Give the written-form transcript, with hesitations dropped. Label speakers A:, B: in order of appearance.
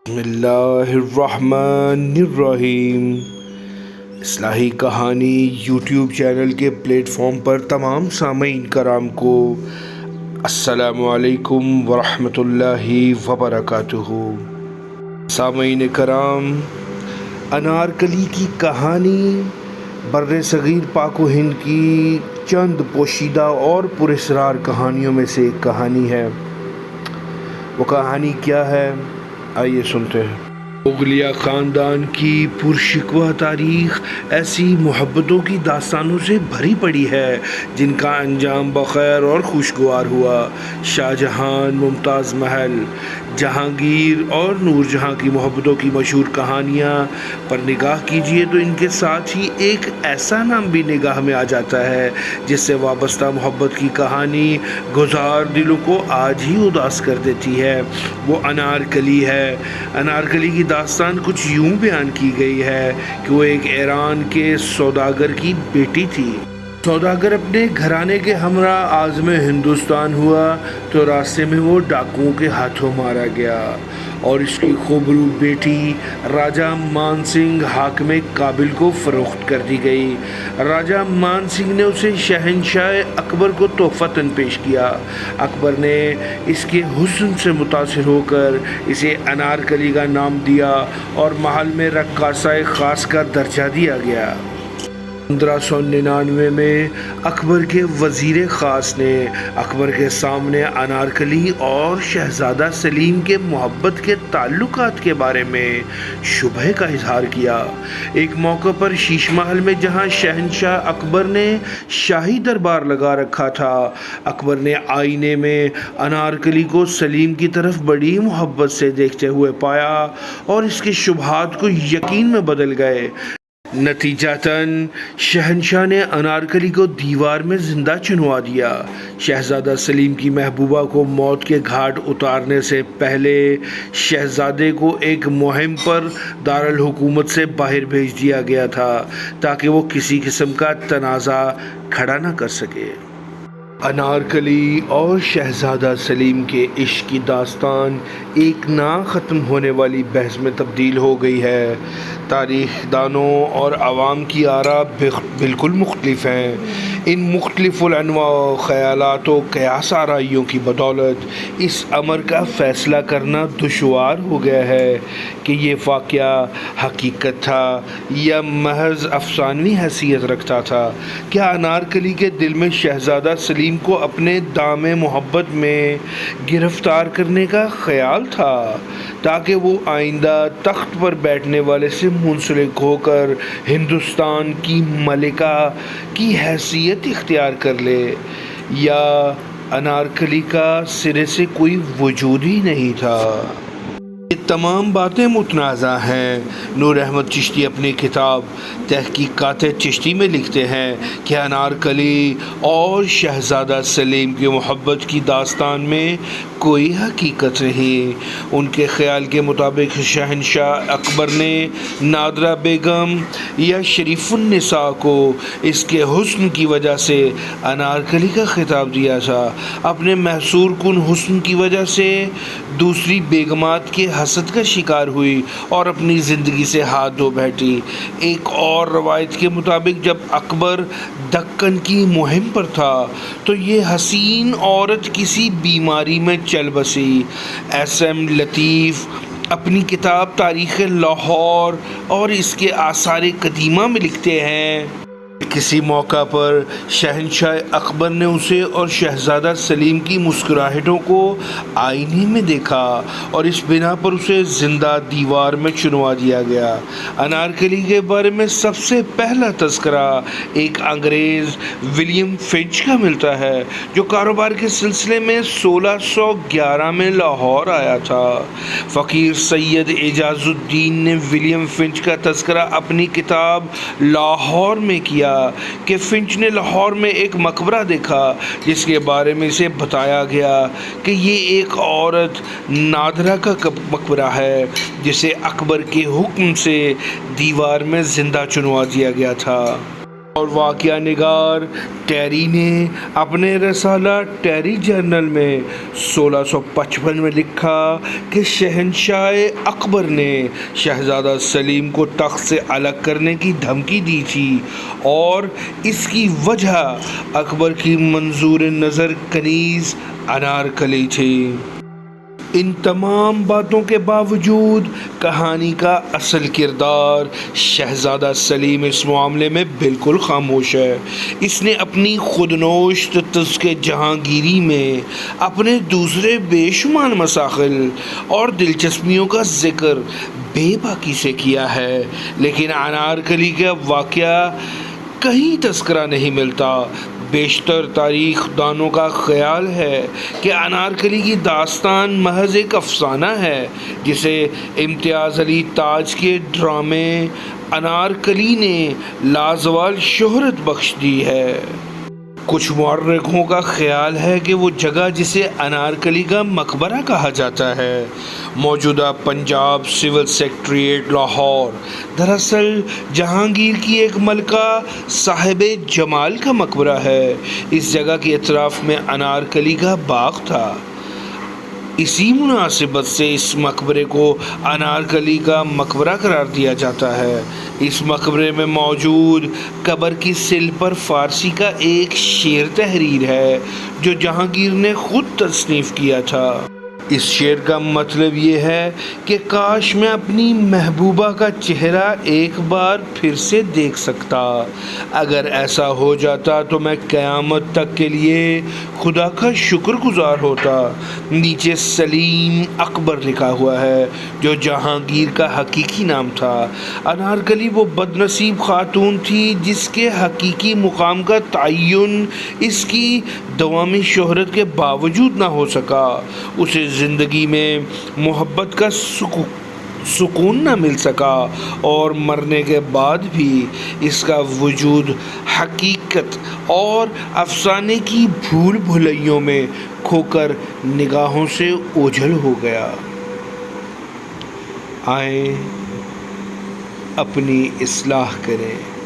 A: بسم اللہ الرحمن الرحیم۔ اصلاحی کہانی یوٹیوب چینل کے پلیٹ فارم پر تمام سامعین کرام کو السلام علیکم ورحمۃ اللہ وبرکاتہ۔ سامعین کرام، انارکلی کی کہانی بر صغیر پاک و ہند کی چند پوشیدہ اور پراسرار کہانیوں میں سے ایک کہانی ہے۔ وہ کہانی کیا ہے؟ آئیے سنتے ہیں۔ مغلیہ خاندان کی پرشکوہ تاریخ ایسی محبتوں کی داستانوں سے بھری پڑی ہے جن کا انجام بخیر اور خوشگوار ہوا۔ شاہ جہان، ممتاز محل، جہانگیر اور نور جہاں کی محبتوں کی مشہور کہانیاں پر نگاہ کیجیے تو ان کے ساتھ ہی ایک ایسا نام بھی نگاہ میں آ جاتا ہے جس سے وابستہ محبت کی کہانی گزار دلوں کو آج ہی اداس کر دیتی ہے۔ وہ انارکلی ہے۔ انارکلی کی داستان کچھ یوں بیان کی گئی ہے کہ وہ ایک ایران کے سوداگر کی بیٹی تھی۔ سوداگر اپنے گھرانے کے ہمراہ عازم ہندوستان ہوا تو راستے میں وہ ڈاکوؤں کے ہاتھوں مارا گیا اور اس کی خوبرو بیٹی راجہ مان سنگھ حاکم کابل کو فروخت کر دی گئی۔ راجہ مان سنگھ نے اسے شہنشاہ اکبر کو تحفتاً پیش کیا۔ اکبر نے اس کے حسن سے متاثر ہو کر اسے انارکلی کا نام دیا اور محل میں رقاصہ خاص کا درجہ دیا گیا۔ 1599 میں اکبر کے وزیر خاص نے اکبر کے سامنے انارکلی اور شہزادہ سلیم کے محبت کے تعلقات کے بارے میں شبہ کا اظہار کیا۔ ایک موقع پر شیش محل میں جہاں شہنشاہ اکبر نے شاہی دربار لگا رکھا تھا، اکبر نے آئینے میں انارکلی کو سلیم کی طرف بڑی محبت سے دیکھتے ہوئے پایا اور اس کے شبہات کو یقین میں بدل گئے۔ نتیجتاً شہنشاہ نے انارکلی کو دیوار میں زندہ چنوا دیا۔ شہزادہ سلیم کی محبوبہ کو موت کے گھاٹ اتارنے سے پہلے شہزادے کو ایک مہم پر دارالحکومت سے باہر بھیج دیا گیا تھا تاکہ وہ کسی قسم کا تنازع کھڑا نہ کر سکے۔ انارکلی اور شہزادہ سلیم کے عشق کی داستان ایک نہ ختم ہونے والی بحث میں تبدیل ہو گئی ہے۔ تاریخ دانوں اور عوام کی آراء بالکل مختلف ہیں۔ ان مختلف الانواع و خیالات و قیاس آرائیوں کی بدولت اس امر کا فیصلہ کرنا دشوار ہو گیا ہے کہ یہ واقعہ حقیقت تھا یا محض افسانوی حیثیت رکھتا تھا۔ کیا انارکلی کے دل میں شہزادہ سلیم کو اپنے دام محبت میں گرفتار کرنے کا خیال تھا تاکہ وہ آئندہ تخت پر بیٹھنے والے سے منسلک ہو کر ہندوستان کی ملکہ کی حیثیت اختیار کر لے، یا انارکلی کا سرے سے کوئی وجود ہی نہیں تھا؟ یہ تمام باتیں متنازع ہیں۔ نور احمد چشتی اپنی کتاب تحقیقات چشتی میں لکھتے ہیں کہ انارکلی اور شہزادہ سلیم کی محبت کی داستان میں کوئی حقیقت نہیں۔ ان کے خیال کے مطابق شہنشاہ اکبر نے نادرہ بیگم یا شریف النساء کو اس کے حسن کی وجہ سے انارکلی کا خطاب دیا تھا۔ اپنے محصور کن حسن کی وجہ سے دوسری بیگمات کے حسد کا شکار ہوئی اور اپنی زندگی سے ہاتھ دھو بیٹھی۔ ایک اور روایت کے مطابق جب اکبر دکن کی مہم پر تھا تو یہ حسین عورت کسی بیماری میں چل بسی۔ ایس ایم لطیف اپنی کتاب تاریخ لاہور اور اس کے آثار قدیمہ میں لکھتے ہیں، کسی موقع پر شہنشاہ اکبر نے اسے اور شہزادہ سلیم کی مسکراہٹوں کو آئینے میں دیکھا اور اس بنا پر اسے زندہ دیوار میں چنوا دیا گیا۔ انارکلی کے بارے میں سب سے پہلا تذکرہ ایک انگریز ولیم فنچ کا ملتا ہے جو کاروبار کے سلسلے میں 1611 میں لاہور آیا تھا۔ فقیر سید اعجاز الدین نے ولیم فنچ کا تذکرہ اپنی کتاب لاہور میں کیا کہ فنچ نے لاہور میں ایک مقبرہ دیکھا جس کے بارے میں اسے بتایا گیا کہ یہ ایک عورت نادرہ کا مقبرہ ہے جسے اکبر کے حکم سے دیوار میں زندہ چنوا دیا گیا تھا۔ اور واقعہ نگار ٹیری نے اپنے رسالہ ٹیری جرنل میں 1655 میں لکھا کہ شہنشاہ اکبر نے شہزادہ سلیم کو تخت سے الگ کرنے کی دھمکی دی تھی اور اس کی وجہ اکبر کی منظور نظر کنیز انارکلی تھی۔ ان تمام باتوں کے باوجود کہانی کا اصل کردار شہزادہ سلیم اس معاملے میں بالکل خاموش ہے۔ اس نے اپنی خودنوشت طسق جہانگیری میں اپنے دوسرے بے شمار مسائل اور دلچسپیوں کا ذکر بے باکی سے کیا ہے، لیکن انارکلی کا واقعہ کہیں تذکرہ نہیں ملتا۔ بیشتر تاریخ دانوں کا خیال ہے کہ انارکلی کی داستان محض ایک افسانہ ہے جسے امتیاز علی تاج کے ڈرامے انارکلی نے لازوال شہرت بخش دی ہے۔ کچھ مورخوں کا خیال ہے کہ وہ جگہ جسے انارکلی کا مقبرہ کہا جاتا ہے، موجودہ پنجاب سول سیکریٹریٹ لاہور، دراصل جہانگیر کی ایک ملکہ صاحب جمال کا مقبرہ ہے۔ اس جگہ کے اطراف میں انارکلی کا باغ تھا۔ اسی مناسبت سے اس مقبرے کو انارکلی کا مقبرہ قرار دیا جاتا ہے۔ اس مقبرے میں موجود قبر کی سل پر فارسی کا ایک شعر تحریر ہے جو جہانگیر نے خود تصنیف کیا تھا۔ اس شعر کا مطلب یہ ہے کہ کاش میں اپنی محبوبہ کا چہرہ ایک بار پھر سے دیکھ سکتا، اگر ایسا ہو جاتا تو میں قیامت تک کے لیے خدا کا شکر گزار ہوتا۔ نیچے سلیم اکبر لکھا ہوا ہے جو جہانگیر کا حقیقی نام تھا۔ انارکلی وہ بد نصیب خاتون تھی جس کے حقیقی مقام کا تعین اس کی دوامی شہرت کے باوجود نہ ہو سکا۔ اسے زندگی میں محبت کا سکون نہ مل سکا اور مرنے کے بعد بھی اس کا وجود حقیقت اور افسانے کی بھول بھلیوں میں کھو کر نگاہوں سے اوجھل ہو گیا۔ آئیں اپنی اصلاح کریں۔